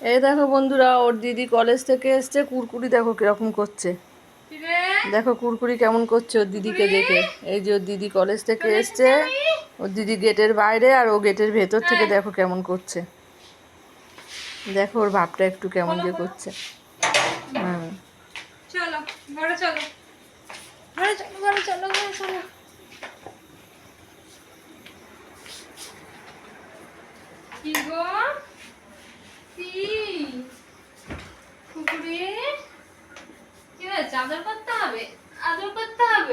এই দেখো বন্ধুরা, ওর দিদি কলেজ থেকে এসছে, কুরকুরি দেখো কিরকম করছে। দেখো কুরকুরি কেমন করছে ওর দিদিকে দেখে। এই যে ওর দিদি কলেজ থেকে এসছে, ওর দিদি গেটের বাইরে আর ও গেটের ভেতর থেকে দেখো কেমন করছে। দেখো ওর ভাবটা একটু কেমন যে করছে। হ্যাঁ, চলো ঘরে চলো, ঘরে চলো, ঘরে চলো, ঘরে চলো। কি গো, কি কুকুরে, কি হয়েছে? আদর করতে হবে, আদর করতে হবে।